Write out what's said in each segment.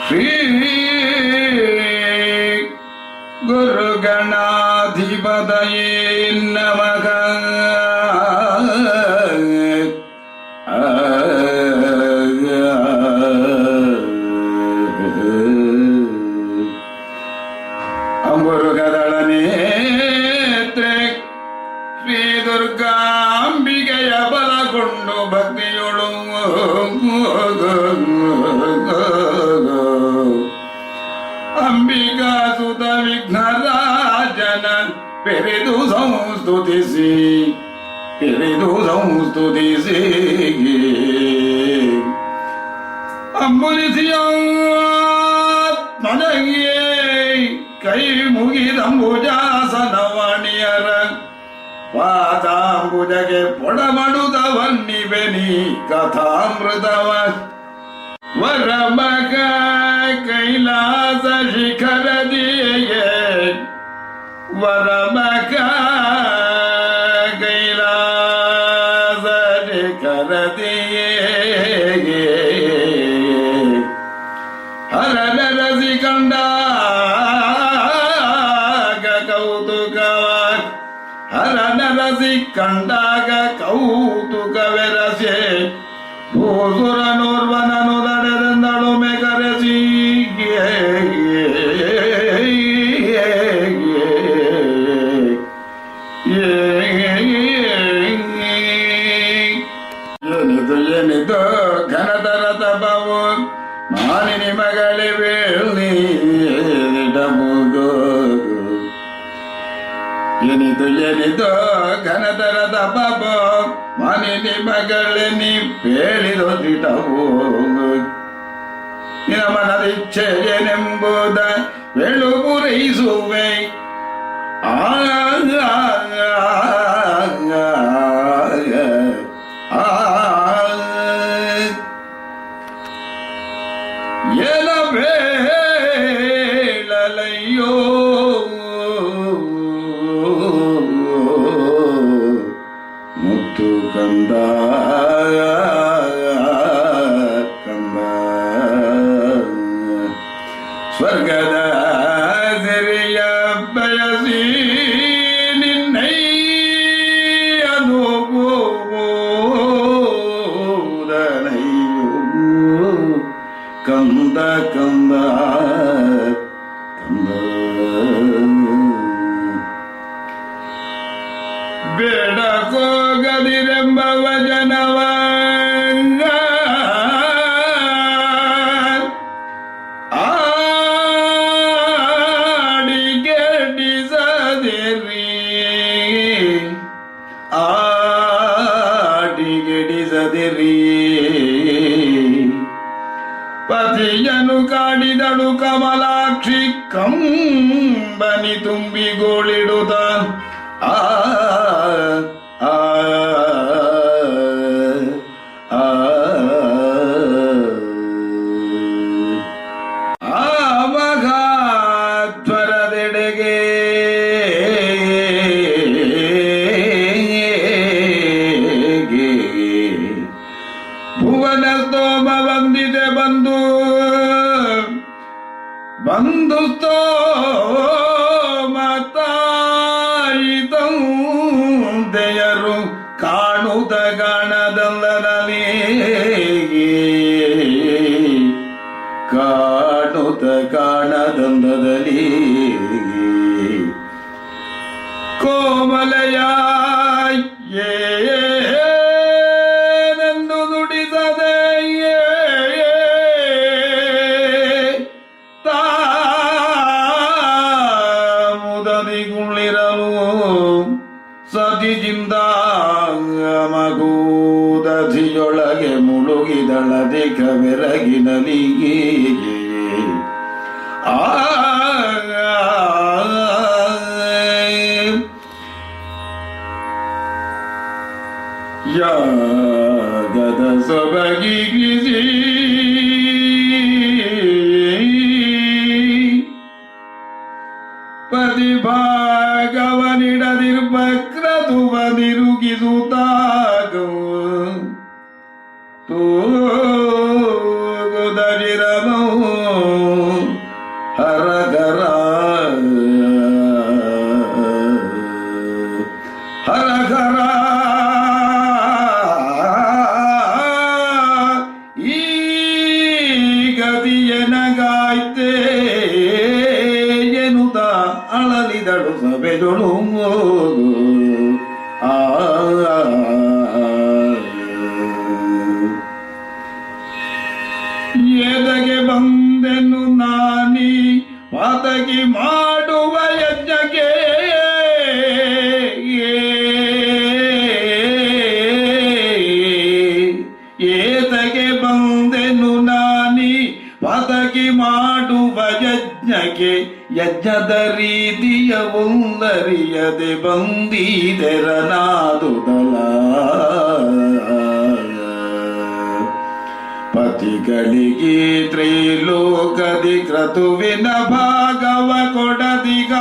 ಶ್ರೀ ಗುರುಗಣಾಧಿಪತಯೇ ನಮಃ. ಅಂಬುರುಗದಳನೇತ್ರೆ ಶ್ರೀ ದುರ್ಗಾಂಬಿಕೆಯ ಬಲಗೊಂಡು ಭಕ್ತಿಯೊಳು ಅಂಬಿಕಾ ಸುತ ವಿಘ್ನರಾಜನ ಪೆರೆದು ಸಂಸ್ತುತಿಸಿ ಅಂಬುಲಿಸಿಯೇ ಕೈ ಮುಗಿದಂಬುಜಾಸನವಾಣಿಯರ ಪಾದಾಂಬುಜಗೆ ಪೊಡಮಡುದವನ್ನಿವೆನಿ ಕಥಾಮೃತವ ವರಮಗ ಕೈಲಾಸ ಶಿಖರದಿಯೇ ವರಮಗ ಕೈಲಾಸ ಶಿಖರದಿಯೇ ಹರನರಸಿ ಕಂಡಾಗ ಕೌತುಕವ ಹರನರಸಿ ಕಂಡಾಗ ಕೌತುಕವೆರಸೆ ಭೂಸುರನೋರ್ವನನು ದಡೆದೆಂದಳು ಮೆಗರೆಸಿ ಏನಿದು ಘನತರ ತಪವು ಮಾನಿನಿ ಮಗಳೇ ವೇಳಿಡಮುಗೋ ಏನಿದು ಘನತರ ತಪವು ಮಾನಿನಿ ಮಗಳೇ ನೀ ಹೇಳಿದೊಂದಿಟವು ನಿನ ಮನದಿಚ್ಛೆ ಏನೆಂಬುದ ವೇಳು ಪೂರೈಸುವೆ ಏನ ಬೇಳಲಯ್ಯೋ ಮುತ್ತು ಕಂದ ಸ್ವರ್ಗದ ಸಿರಿಯ ಬಯಸಿ ಕಂದ ಕಂದ ಕಂದ ಬೇಡ ಹೋಗದಿರೆಂಬ ವಚನವ ಆಡಿಗೆಡಿಸದಿರಿ ಪತಿಯನು ಕಾಡಿದಳು ಕಮಲಾಕ್ಷಿ ಕಂಬನಿ ತುಂಬಿ ಗೋಳಿಡುತ್ತ ಆ ಮಘಾಧ್ವರದೆಡೆಗೆ ಭುವನ ಸ್ತೋಮ ವಂದಿದೆ ಬಂದು ಸ್ತೋಮತಾಯಿತಂದೆಯರು ಕಾಣುತ್ತ ಕಾಣದಂದರಲ್ಲಿ ಕಾಣುತ್ತ ಕಾಣದಂದದಲ್ಲಿ ಕೋಮಲಯ ಏನೆಂದು ನುಡಿಸದೆ ಮುದದಿಗುಳಿರಲು ಸತಿಜಿಂದ ಮಗೂದಧಿಯೊಳಗೆ ಮುಳುಗಿದಳದಿಕ ಬೆರಗಿನಲಿಗೆ ಯಾಗದ ಸೊಬಗಿಗಿಸಿ ಪತಿಭಾಗವನಿಡದಿರ್ಬಕ್ರದುವನಿರುಗಿಸುತ್ತಾಗ ತೂಗುದರಿರಮೋ ಎದೆಗಳು ಎದಗೆ ಬಂದೆನು ನಾನಿ ಪಾತಕಿ ಮಾಡುವ ಯಜ್ಞಕ್ಕೆ ಏತಗೆ ಬಂದೆನು ನಾನಿ ಪಾತಕಿ ಮಾಡುವ ಯಜ್ಞಕ್ಕೆ ಯಜ್ಞದ ರೀತಿಯ ಒಂದರಿಯದೆ ಬಂದಿದೆರನಾದುದಲ ಪತಿಗಳಿಗೆ ತ್ರೈಲೋಕದಿ ಕ್ರತುವಿನ ಭಾಗವ ಕೊಡದಿಗ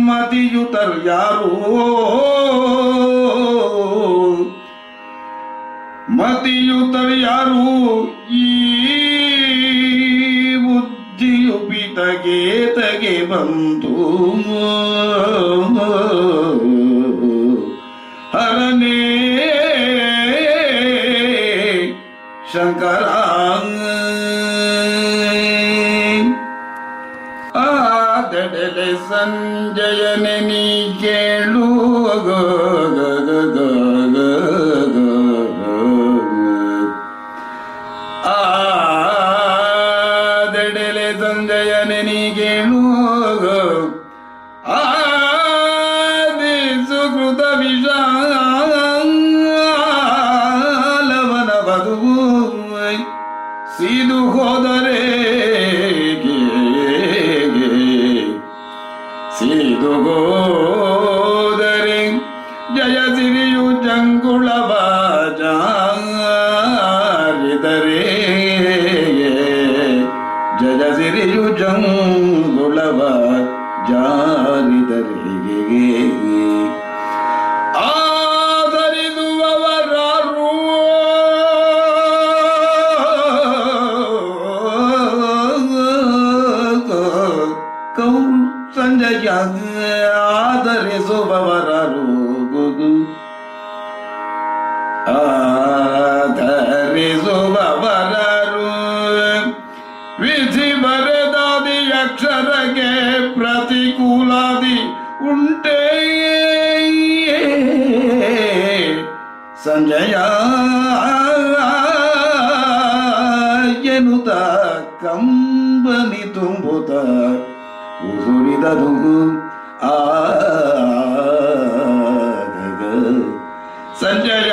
ಮತಿಯುತರ್ಯಾರು ಮತಿಯುತರ್ಯಾರು ಈ ಬುದ್ಧಿಯು ಪಿತಗೇತಗೆ ಬಂತು ಹರನೇ ಶಂಕರ ಆದಡಲೆ ಸಂಜಯನೆ ನೀ ಕೇಳು ಆದಡಲೆ ಸಂಜಯನೆ ನೀ ಕೇಳು ಆದಿ ಸುಕೃತ ವಿಶಾಲವನ ಬದುಕು ಸೀದು ಹೋದರೆ ಸೀದು ಹೋದರೆ ಜಯ ಸಿರಿಯು ಜಂಗುಳವ ಜಾರಿದರೆ ಜಯ ಸಿರಿಯು ಜಂಗುಳವ ಜಾರಿದರೆ ಆದರಿದುವವರಾರು ಸಂಜಯ ಆಧರಿಸುವವರರು ಆಧರಿಸುವವರರು ವಿಧಿ ಬರೆದಾದಿ ಅಕ್ಷರಕ್ಕೆ ಪ್ರತಿಕೂಲಾದಿ ಉಂಟೇ ಸಂಜಯ ಎನ್ನುತ್ತ ಕಂಬನಿ ತುಂಬುತ್ತ ಉಸುರಿದದು ಸಂಜಯ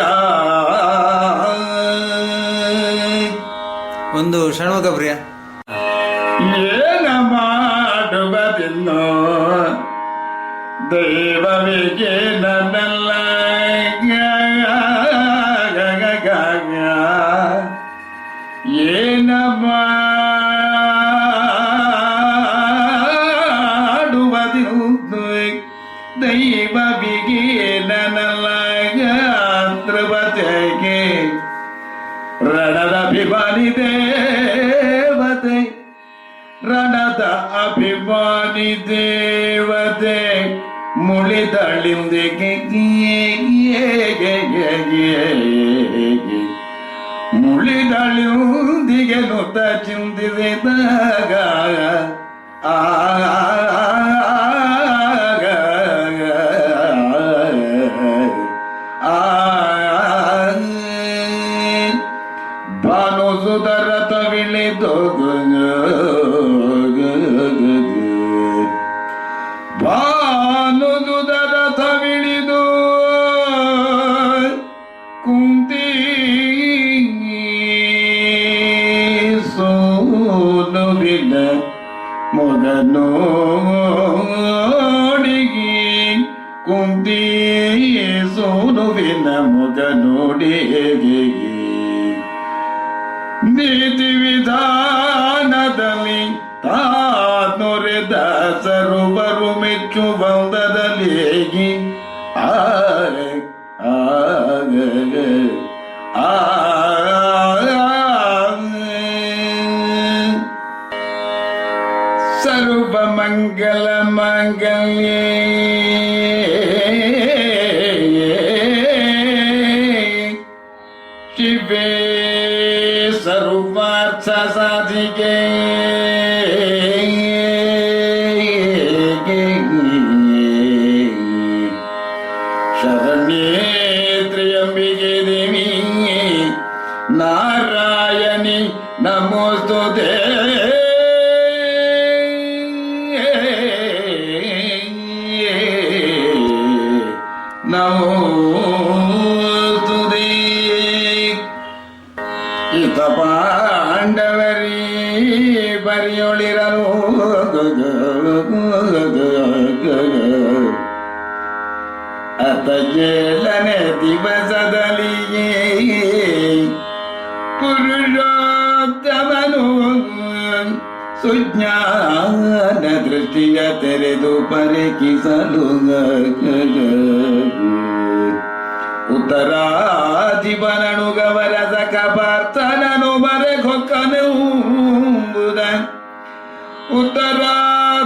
ಒಂದು ಷಣ್ಮುಖ ಪ್ರಿಯ ಏನ ಮಾಡುವುದಿನ್ನೋ ದೈವವಿಗೆ ನನ್ನಲ್ಲ ಏನ ಮಾಡುವುದಿನ್ನು ದೈವವಿಗೆ ನನ್ನಲ್ಲ ಧ್ರುವತೆಗೆ ರಣದ ಅಭಿಮಾನಿ ದೇವತೆ ರಣದ ಅಭಿಮಾನಿ ದೇವತೆ ಮುಳಿದಳಿಂದಿಗೆ ಮುಳಿದಳಿಂದಿಗೆ ನುತ ಚಿಂತಿಸಿದಾಗ ಭಾನುಸುದರಥ ವಿಳಿದು ಭಾನುಸುದರಥ ವಿಳಿದು ಕುಂತಿ ಸೋನುವಿನ ಮೊಗನೋಡಿಗಿ ಕುಂತಿ ಸೋನುವಿನ ಮೊಗನೋಡಿಗಿ ನೀತಿ ವಿಧಾನದಲ್ಲಿ ತಾನುರೆದ ಸರ್ವರು ಮೆಚ್ಚುವಂದದಲ್ಲಿ ಸರ್ವ ಮಂಗಲ ಮಂಗಲ್ಯೇ ಶಿವೇ ಸರ್ವಾರ್ಥ ಸಾಧಿಕೆ 7ನೇ ದಿವಸದಲ್ಲಿಯೇ ಪುರುಷೋತ್ತಮನು ಸುಜ್ಞಾನ ದೃಷ್ಟಿಯ ತೆರೆದು ಪರೀಕ್ಷಿಸಲು ಉತ್ತರಾಧಿಪನನುಗವರ ಸಖ ಪಾರ್ಥನನು ಮರೆಗೊಕ್ಕನೆಂಬುದ ಉತ್ತರಾಧಿಪನನುಗ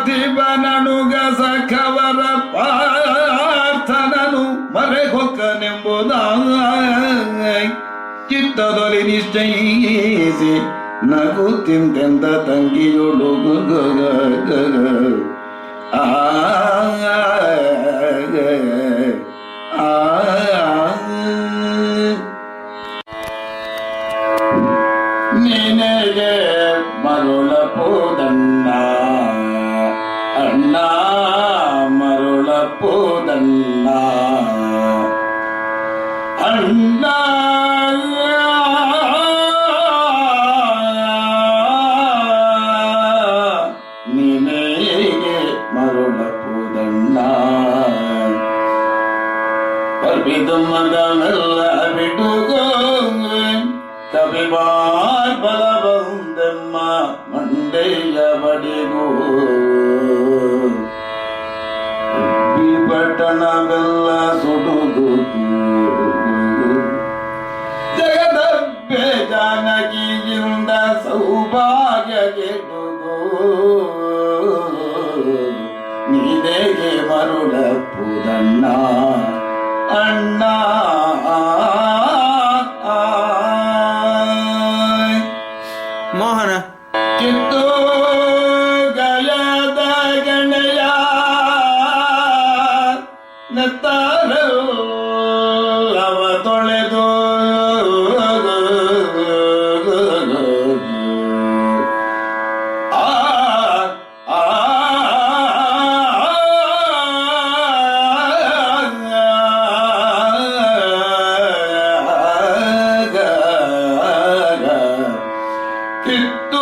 ಸಖವರ ಪಾರ್ಥನನು ಮರೆಗೊಕ್ಕನೆಂಬುದ ಚಿತ್ತದೊಲಿ ನಿಶ್ಚಯಿಸಿ ನಗುತ್ತಿಂತೆಂದ ತಂಗಿಯೊಳು ಆ ನಿನಗೆ ಮರುಳಪುದಣ್ಣ ಅಣ್ಣ ಮರುಳಪುದಣ್ಣ ಅಣ್ಣ ನಿನಗೆ ಮರುಳಪುದಣ್ಣ ಪರ್ಬಿದು ಮಗವೆಲ್ಲ ಬಿಡುಗೋ ಕವಿಬಾರ್ ಬಲ ಬಂದೆಮ್ಮ ಮಂಡೆಯ ಬಡಿಗೂ ಪಟ್ಟಣವೆಲ್ಲ ಸುಡುಗು ಜಗದಬ್ಬೆ ಜಾನಕಿಯಿಂದ ಸೌಭಾಗ್ಯ ಗೆಡುಗೋ ನೀನೆಗೆ ಮರುಳಪುದಣ್ಣ ಅಣ್ಣ ಮೋಹನ ಕಿತ್ತು ಗಯದ ಗಣಯ ನೆತ್ತರು ಅವ ತೊಳೆದು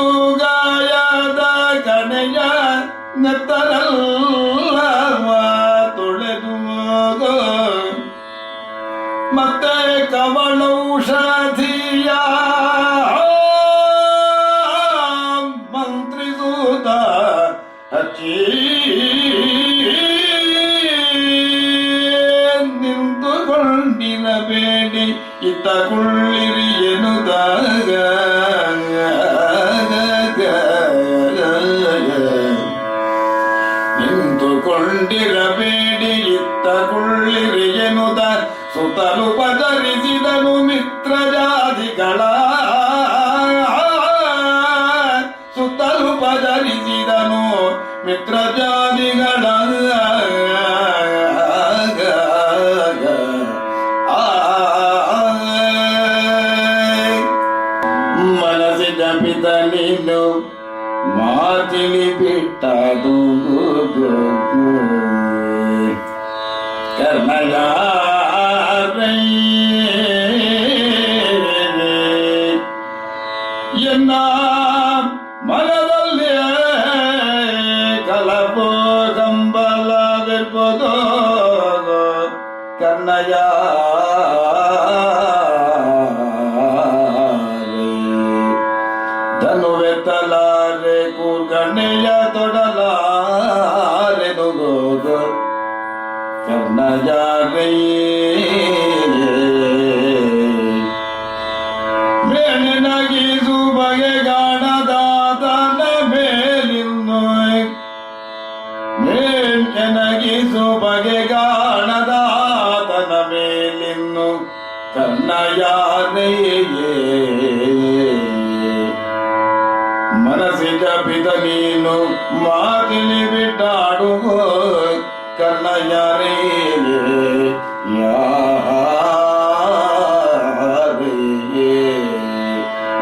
ಕಿತ್ತುಗಾಯದ ಗಣೆಯ ನೆತ್ತರಲ್ಲವ ತೊಳೆದು ಮತ್ತೆ ಕವಳೌಷಧಿಯ ಮಂತ್ರಿಸೂತ ಹಚ್ಚಿ ನಿಂತುಕೊಂಡಿರಬೇಡಿ ಇತ್ತ ಕುಳ್ಳಿರಿ ಎನ್ನುದಾಗ ನಿಂತುಕೊಂಡಿರಬೇಡಿ ಇತ್ತ ಕುಳ್ಳಿರಿ ಎನ್ನುತ್ತ ಸುತ್ತಲೂ ಪದರಿಸಿದನು ಮಿತ್ರ ಜಾತಿಗಳ ಸುತ್ತಲೂ ಪದರಿಸಿದನು ಮಿತ್ರ ಜಾತಿಗಳ ಮನಸ್ಸಿನ ಪಿತ ನೀನು ಮಾತಿಲಿ ಬಿಟ್ಟದು ಕರ್ಣಯ ಎನ್ನ ಮನದಲ್ಲಿ ಕಲಪೋ ಕಂಬಲವಿರ್ಬೋದು ಕರ್ಣಯ ಧನುವೆತ್ತಲಾರೆ ಕೂರ್ಗಣ್ಣೆಯ ತೊಡಲಾರೆನು ಗೋಗ ಕರ್ಣಜಾಗೈ ಮೇಣನಗೀಸು ಬಗೆಗಾಣದಾತನ ಮೇಲಿನ್ನು ಮೇಣನಗೀಸು ಬಗೆಗಾಣದಾತನ ಮೇಲಿನ್ನು ಕರ್ಣಯಾನೆಯೇ ಮನಸ್ಸಿನ ಪಿತ ನೀನು ಮಾತಿಲಿ ಬಿಟ್ಟಾಡುಗೋ ಕರ್ಣಯಾರೇ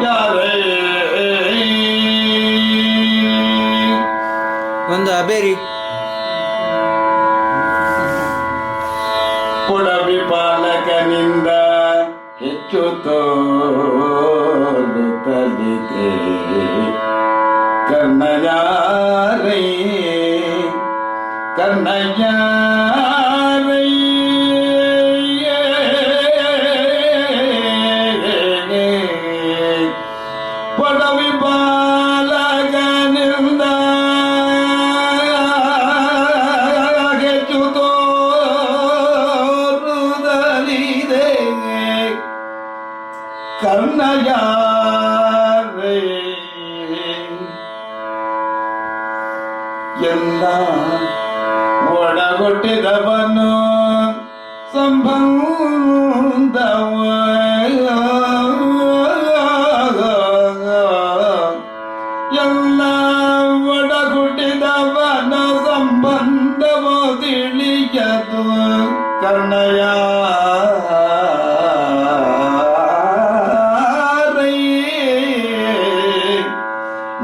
ಯಾರೇ ಒಂದು ಅಬೇರಿ ಪುಡವಿ ಪಾಲಕನಿಂದ ಹೆಚ್ಚು ತೋರುತ್ತಲಿದೆ ಕರ್ಣಯಾರೈ ಕರ್ಣಯಾರೈ ಕರ್ಣಯಾರೇ ಎಲ್ಲ ಒಡಗೊಟ್ಟಿದವನು ಸಂಬಂಧವ ಎಲ್ಲ ಒಡಗುಟ್ಟಿದವನ ಸಂಬಂಧವ ತಿಳಿಯದು ಕರ್ಣಯ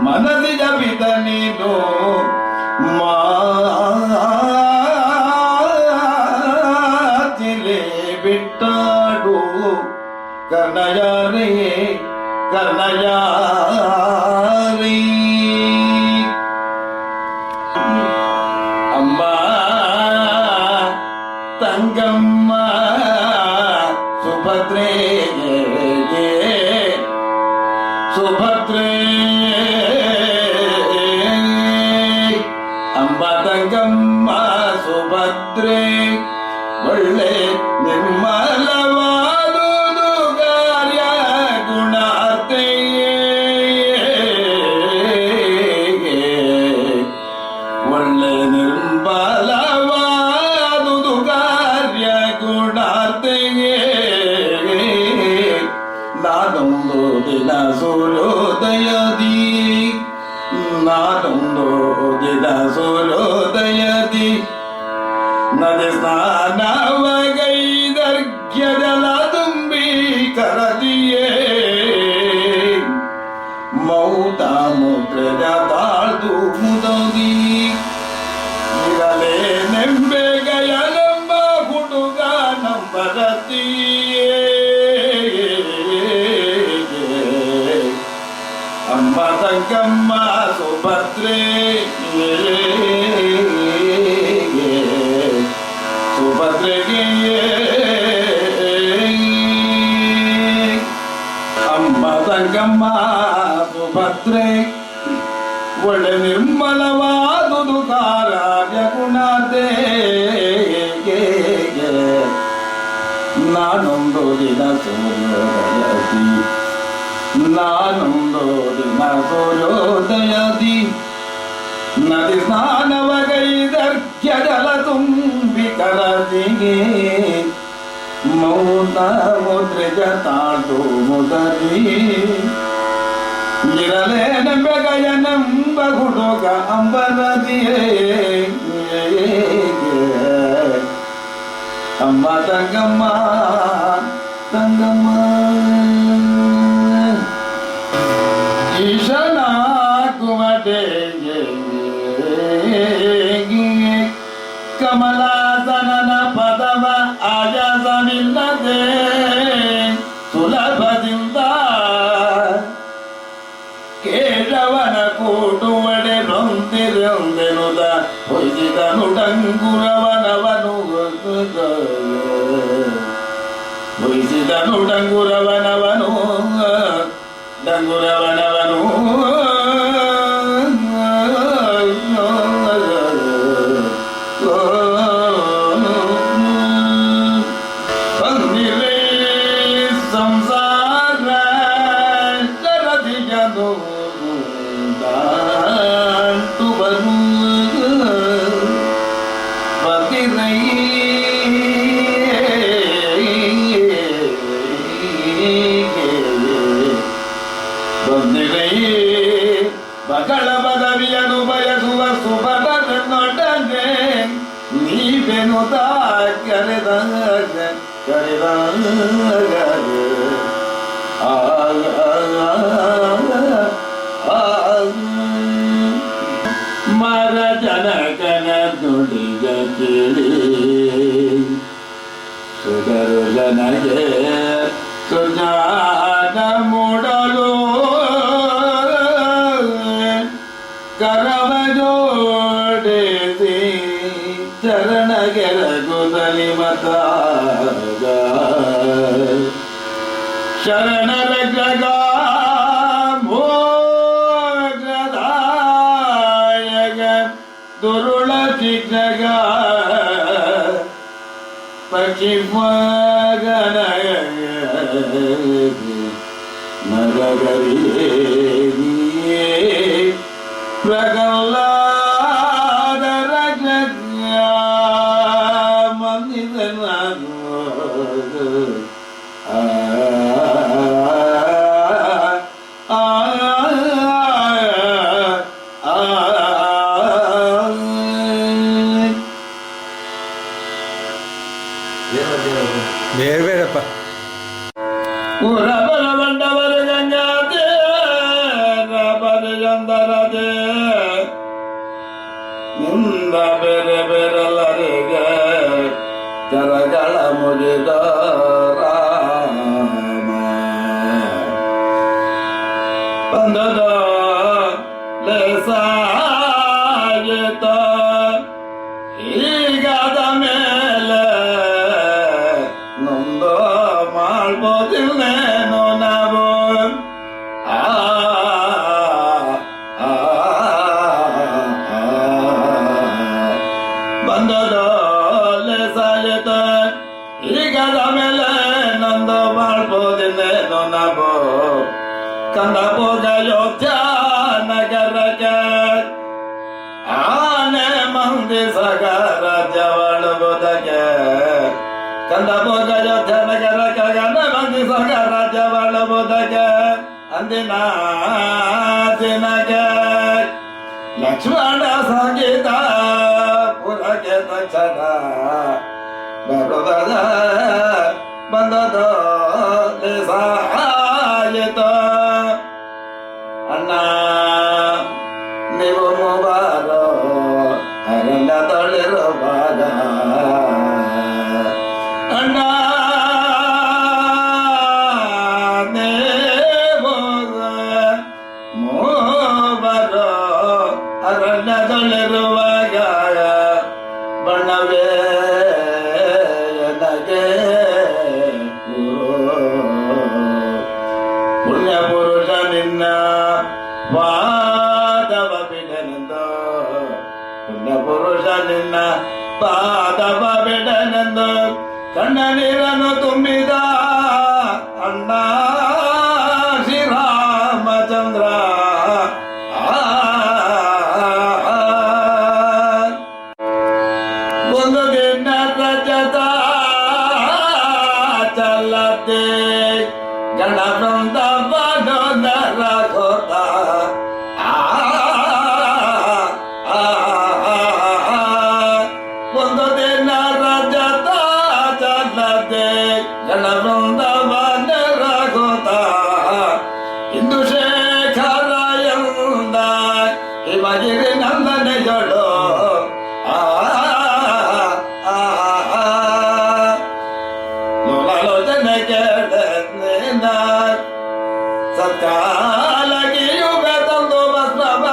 ಮನದಿಯ ಬಿದ ನೀನು ಮಾತಿಲೆ ಬಿಟ್ಟಾಡು ಕರ್ಣಯಾರೇ ಕರ್ಣಯಾರೇ ಅಮ್ಮ ತಂಗಮ್ಮ ಸುಭದ್ರೇ ಸುಭದ್ರೇ ಅಂಬ ತಂಗಮ್ಮ ಸುಭದ್ರೆ ಒಳ್ಳೆ ನಿರ್ಮಲವಾದುದು ಕಾರ್ಯ ಗುಣಾರ್ತೆಯೇ ಒಳ್ಳೆ ನಿರ್ಮಲವಾದುದು ಕಾರ್ಯ ಗುಣಾರ್ತೆಯೇ ನಾನೊಂದು ದಿನ ಸೂರ್ಯೋದಯದಿ ನಾನೊಂದು ದಿನ ಸೂರ್ಯೋದಯದಿ ನದಿ ಸ್ನಾನವಗೈದರ್ಘ್ಯ ಜಲ ತುಂಬಿ ಕರದಿಯೇ ಮೌತ ಮುದ್ರೆಯ ತಾಳ್ದು ಮುದದಿ ಇರಲೇ ನೆಂಬೆಗಯನೆಂಬ ಹುಡುಗ ನಂಬರತಿಯೇ ಅಮ್ಮ ತಂಗಮ್ಮ ಸುಭದ್ರೆ ಸುಭದ್ರೆಗೆ ಅಮ್ಮ ತಂಗಮ್ಮ ಸುಭದ್ರೆ ಒಳ್ಳೆ ನಿರ್ಮಲವಾದುದು ಕಾರ್ಯ ಗುಣಾರ್ತೆ ನಾನೊಂದು ದಿನ ಸೂರ್ಯೋದಯದಿ ನಾನೊಂದು ದಿನ ಸೂರ್ಯೋದಯದಿ ನದಿ ಸ್ನಾನವಗೈದರ್ಘ್ಯ ಜಲ ತುಂಬಿ ಕರದಿಗೆ ಮೌನ ಮುದ್ರೆಯ ತಾಳ್ದು ಮುದರಿ ಇರಲೇ ನೆಂಬೆಗಯನೆಂಬ ಹುಡುಗ ಅಂಬರದಿಯೇ ಅಮ್ಮ ತಂಗಮ್ಮ ತಂಗಮ್ಮ ಈಶನ ಕುಮಟೆಗೆ ಕಮಲಾಸನನ ಪದವ ಆಯಾಸವಿಲ್ಲದೆ ಸುಲಭದಿಂದ ಕೇಶವನ ಕೂಟುವಡೆ ನೊಂದಿರೊಂದೆನುದ ಹೊಯ್ದಿದನು ಡಂಗುರವನವನು ಹೊಯ್ದಿದನು ಡಂಗುರವನವನು ಡಂಗುರವನವನು ಬಂದಿರೇ ಸಂಸಾರ ಶರದಿಯನು ದಾಟು ಬರು ಬಂದಿರೈ ಬಂದಿರೈ ಬಗಳ ಪದವಿಯನು ಬಯಸುವ ಸುಭದ್ರನೊಡನೆ ನೀವೆನುತ ಕರೆದಾಗ ಕರೆದಾಗ ಮರ ಜನಕನ ನುಡಿಗ ಕೇಳಿ ಸುಧರು ಜನಗೆ ಸುಜ್ಞಾನ ಮೂಡಲು ಕರವ ಜೋಡಿಸಿ ಚರಣಗೆರಗುದಲಿ ಮತಾಗ ಶರಣರ ಜಗ ಭೋಗದಾಯಗ ದುರುಳ ಚಿಗ್ನಗ ಪಶ್ಚಿಮ ಗನ ನರಗರಿಯೇ ನೀಯೇ ಪ್ರಗಲ್ಲಾದರ ಜಜ್ಞ ಮಂದಿದನಾನು ಬೇರೆ ಬೇರೆಪ್ಪ ಪುರ ಬಲ ಬಂಡವರು ಗಂಗಾದೇ ಬರೆಯಂದರದೆ ನಿಂದ ಬೇರೆ ಬೇರೆಲ್ಲರಿಗೆ ಕರಗಳ ಮುಗಿದ ರಾಮ ಬಂದದ ಲೇಸಾಯಿತ ಈಗಾದ ಮೇಲೆ ನೊಂದು ಮಾಡ್ಬೋದಿಲ್ಲೇನೋ ನಾವು ಬಂದದ ಲೇಸಾಯಿತ ಈಗಾದ ಮೇಲೆ ನೊಂದು ಮಾಡ್ಬೋದಿಲ್ಲೇನೋ ನಾವು ಕಂದ ಹೋಗ ಯೋಧ್ಯ ನಗರಕ್ಕೆ ಆನೆ ಮಂದಿ ಸಗರ ಜವಳಬುದಕ್ಕೆ ಕಂದ ಹೋಗ ಯೋಧ್ಯ ನಗರಕ್ಕೆ ಆನೆ ಮಂದಿ ಸಗರ ಜವಳಬುದಕ್ಕೆ ಅಂದಿನ ದಿನಕ್ಕೆ ಲಕ್ಷ್ಮಣ ಸಂಗೀತ ಪುರಕ್ಕೆ ತಕ್ಷಣ ಬರುವುದ ಬಂದದ ಲೇಸಾಯಿತ ಅಣ್ಣ ನೀವು ಮೂವರು ಅರಣ್ಯ ತೊಳಿರುವಾಗ ಅಣ್ಣ ನೀವು ಮೂವರು ಅರಣ್ಯ ತೊಳಿರುವಾಗ ಬಣ್ಣವೇ ನನಗೆ ಪುಣ್ಯ ಪುರುಷ ನಿನ್ನ ಪಾದವ ಬಿಡನೆಂದು ಪುಣ್ಯ ಪುರುಷ ನಿನ್ನ ಪಾದವ ಬಿಡನೆಂದು ಕಣ್ಣ ನೀರನ್ನು ತುಂಬಿದ ಅಣ್ಣ ಶ್ರೀರಾಮಚಂದ್ರ ಒಂದು ದಿನ ರಜತ ಚಲತೆ ಗಣ ಬೃಂದವನು ನರಗೋತ ಒಂದು ದಿನ ರಜತ ಚಲತೆ ಗಣ ಬೃಂದವನ ನರಗೋತ ಇಂದು ಶೇಖರ ಎಂದ ಹಿಮಗಿರಿ ನಂದನೆಗಳು ಲೋಲೋಚನೆ ಕೇಳಿದ ಸತ್ಕಾಲಗಿ ಯುಗ ತಂದು ಬಸವ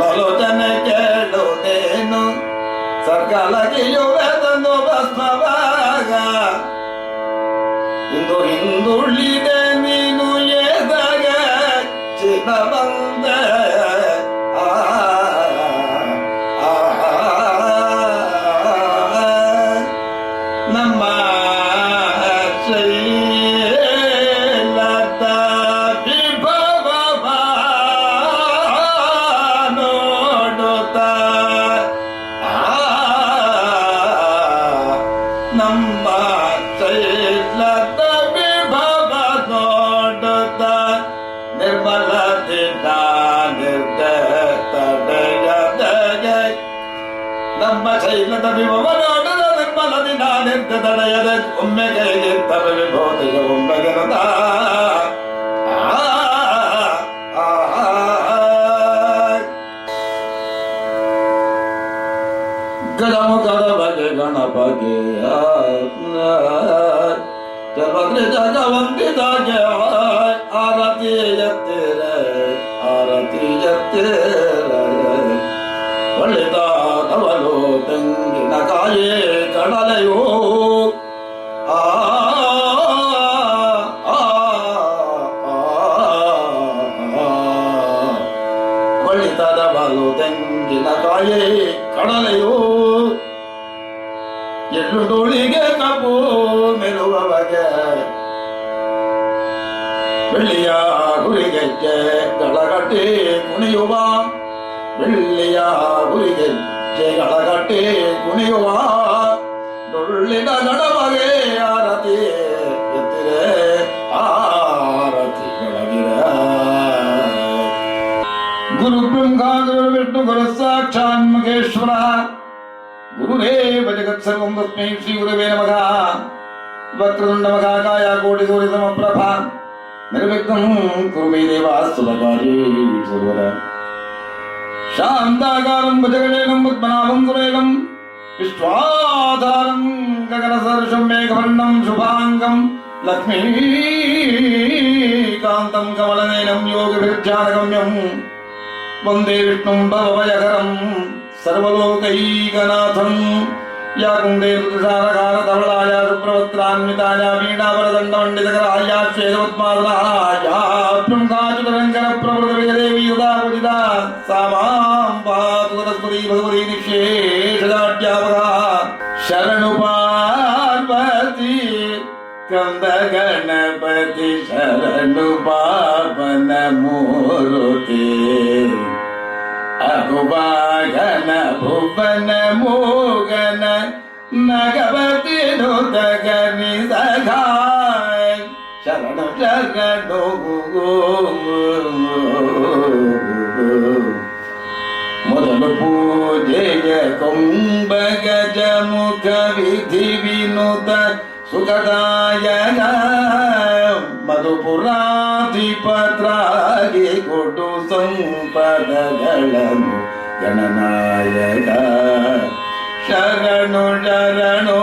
ಲೋಲೋಚನೆ ಕೇಳುವುದೇನು ಸತ್ಕಾಲಗಿ ಯುಗ ತಂದು ಬಸವಾಗ ಇಂದು ಹಿಂದುಳಿದೆ ನೀನು ಎದಾಗ ಚಿನ್ನ ಬಂದ ನಮ್ಮ ಶೈಲದ ವಿಭವ ನೋಡುತ್ತ ನಮ್ಮ ಶೈಲದ ವಿಭವ ನೋಡುತ್ತ ನಿರ್ಮಲ ದಿನ ತಡೆಯದೆ ನಮ್ಮ ಶೈಲದ ವಿಭವ ನೋಡುತ್ತ ನಿರ್ಮಲ ದಿನ ತಡೆಯದೆ ಒಮ್ಮೆ ಕೈಗಿತ್ತವ ವಿಭೂತಿಗೆ ಒಮ್ಮೆಗೆರದ ಗಣಮುಖದ ಬಗೆ ಗಣಪಗೆ ಜಗದ್ರಿ ಜಗ ವಂದಿದಾಗೆ ಆರತಿ ಎತ್ತಿರ ಒಳ್ಳೆದಾದವಲು ತೆಂಗಿನಕಾಯಿ ಕಡಲೆಯೋ ಒಳ್ಳಿತದವಲು ತೆಂಗಿನಕಾಯಿ ಕಡಲೆಯೋ ಎಳ್ಳು ಡೋಳಿಗೆ ಭೂ ಮೆಲುವವಗೆ ಬೆಳ್ಳಿಯ ಗುರಿಗೆಜ್ಜೆ ಗಳಗಟ್ಟಿ ಕುಣಿಯುವ ಬೆಳ್ಳಿಯ ಗುರಿಗೆಜ್ಜೆ ಗಳಗಟ್ಟಿ ಕುಣಿಯುವ ಡೊಳ್ಳಿನ ಗಣಮಗೆ ಆರತಿ ಎತ್ತಿರೆ ಆರತಿ ಬೆಳಗಿರ ಗುರು ಬ್ರಹ್ಮ ಗುರು ವಿಷ್ಣು ಗುರು ಸಾಕ್ಷಾತ್ ಮಹೇಶ್ವರ ಗುರುರೇವ ಜಗತ್ ಸರ್ವಂ ತಸ್ಮೈ ಶ್ರೀ ಗುರುವೇ ನಮಃ ವಕ್ರತುಂಡ ಮಹಾಕಾಯ ಕೋಟಿ ಸೂರ್ಯ ಸಮಪ್ರಭಾ ನಿರ್ವಿಘ್ನಂ ಕುರು ಮೇ ದೇವ ಸುಲಭಾರೀ ಶಾಂತಾಕಾರಂ ಭುಜಗಶಯನಂ ಪದ್ಮನಾಭಂ ಸುರೇಶಂ ವಿಶ್ವಾಧಾರಂ ಗಗನಸದೃಶಂ ಮೇಘವರ್ಣಂ ಶುಭಾಂಗಂ ಲಕ್ಷ್ಮೀಕಾಂತಂ ಕಮಲನಯನಂ ಯೋಗಭಿರ್ಧ್ಯಾನಗಮ್ಯಂ ವಂದೇ ವಿಷ್ಣುಂ ಭವಭಯಕರಂ ಸರ್ವಲೋಕೈಕನಾಥಂ ಯಾ ಕುಂದೇ ಋತುಸಾರಕಾರ ಧವಳಾಯ ಸುಪ್ರವಸ್ತ್ರಾನ್ವಿತಾಯ ವೀಣಾವರದಂಡಮಂಡಿತಕರಾಯ ಶ್ವೇತಪದ್ಮಾಸನಾಯ ಬ್ರಹ್ಮಾಚ್ಯುತರಂಕರ ಪ್ರಭೃತವಿಜದೇವಿ ಯುಧಾ ಪೂಜಿತಾ ಸಾ ಮಾಂ ಪಾತು ಸರಸ್ವತಿ ಭಗವತಿ ನಿಶೇಷದಾಢ್ಯಾಪಕ ಶರಣು ಪಾರ್ವತಿ ಕಂದ ಗಣಪತಿ ಶರಣು ಪಾಪನ ಮೂರುತಿ ಅಗುಬಾಗನ ಭುವನ ಮೂಗನ ನಗವತಿ ನುತಗನಿ ಸಗಾಯ ಶರಣು ಶರಣು ಮೊದಲು ಪೂಜೆಯ ಕೊಂಬ ಗಜ ಮುಖ ವಿಧಿ ವಿನುತ ಸುಖದಾಯನ ಮಧುಪುರಾಧಿಪತ್ರಾಗಿ ಕೊಡು ಸಂಪದಗಳನ್ನು ಗಣನಾಯಕ ಶರಣು ಶರಣು